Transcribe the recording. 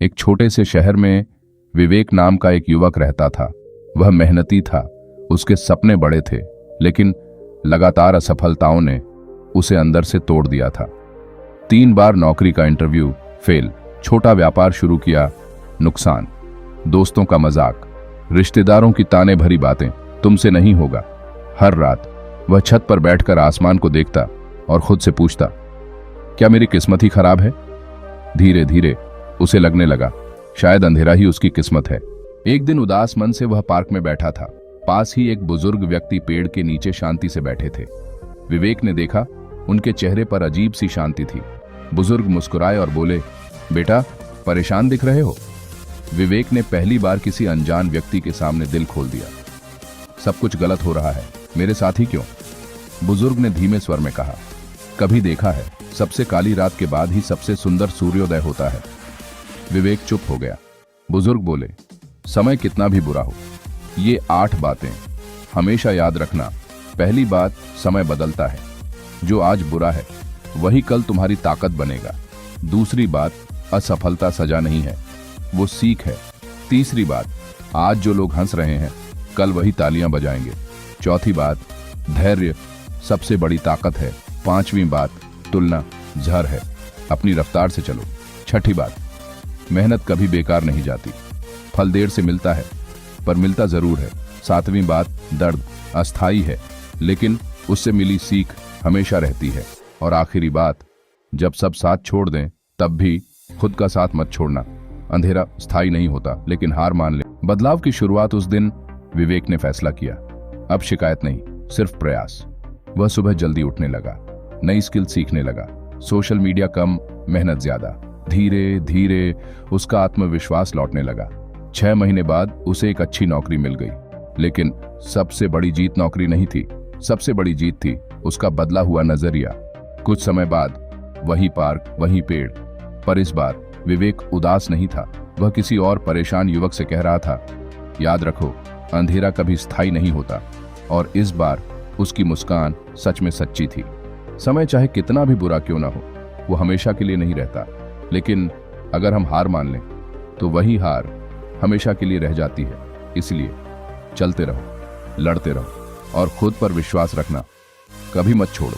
एक छोटे से शहर में विवेक नाम का एक युवक रहता था। वह मेहनती था, उसके सपने बड़े थे, लेकिन लगातार असफलताओं ने उसे अंदर से तोड़ दिया था। 3 बार नौकरी का इंटरव्यू फेल, छोटा व्यापार शुरू किया, नुकसान, दोस्तों का मजाक, रिश्तेदारों की ताने भरी बातें, तुमसे नहीं होगा। हर रात वह छत पर बैठकर आसमान को देखता और खुद से पूछता, क्या मेरी किस्मत ही खराब है? धीरे धीरे उसे लगने लगा शायद अंधेरा ही उसकी किस्मत है। एक दिन उदास मन से वह पार्क में बैठा था। पास ही एक बुजुर्ग व्यक्ति पेड़ के नीचे शांति से बैठे थे। विवेक ने देखा, उनके चेहरे पर अजीब सी शांति थी। बुजुर्ग मुस्कुराए और बोले, बेटा, परेशान दिख रहे हो? विवेक ने पहली बार किसी अनजान व्यक्ति के सामने दिल खोल दिया। सब कुछ गलत हो रहा है, मेरे साथ ही क्यों? बुजुर्ग ने धीमे स्वर में कहा, कभी देखा है, सबसे काली रात के बाद ही सबसे सुंदर सूर्योदय होता है। विवेक चुप हो गया। बुजुर्ग बोले, समय कितना भी बुरा हो, ये 8 बातें हमेशा याद रखना। पहली बात, समय बदलता है। जो आज बुरा है वही कल तुम्हारी ताकत बनेगा। दूसरी बात, असफलता सजा नहीं है, वो सीख है। तीसरी बात, आज जो लोग हंस रहे हैं कल वही तालियां बजाएंगे। चौथी बात, धैर्य सबसे बड़ी ताकत है। 5वीं बात, तुलना जहर है, अपनी रफ्तार से चलो। छठी बात, मेहनत कभी बेकार नहीं जाती, फल देर से मिलता है पर मिलता जरूर है। 7वीं बात, दर्द अस्थाई है लेकिन उससे मिली सीख हमेशा रहती है। और आखिरी बात, जब सब साथ छोड़ दें तब भी खुद का साथ मत छोड़ना। अंधेरा स्थायी नहीं होता, लेकिन हार मान ले। बदलाव की शुरुआत उस दिन विवेक ने फैसला किया, अब शिकायत नहीं, सिर्फ प्रयास। वह सुबह जल्दी उठने लगा, नई स्किल सीखने लगा, सोशल मीडिया कम, मेहनत ज्यादा। धीरे धीरे उसका आत्मविश्वास लौटने लगा। 6 महीने बाद उसे एक अच्छी नौकरी मिल गई। लेकिन सबसे बड़ी जीत नौकरी नहीं थी, सबसे बड़ी जीत थी उसका बदला हुआ नजरिया। कुछ समय बाद वही पार्क, वही पेड़, पर इस बार विवेक उदास नहीं था। वह किसी और परेशान युवक से कह रहा था, याद रखो, अंधेरा कभी स्थायी नहीं होता। और इस बार उसकी मुस्कान सच में सच्ची थी। समय चाहे कितना भी बुरा क्यों ना हो, वो हमेशा के लिए नहीं रहता, लेकिन अगर हम हार मान लें तो वही हार हमेशा के लिए रह जाती है। इसलिए चलते रहो, लड़ते रहो और खुद पर विश्वास रखना कभी मत छोड़ो।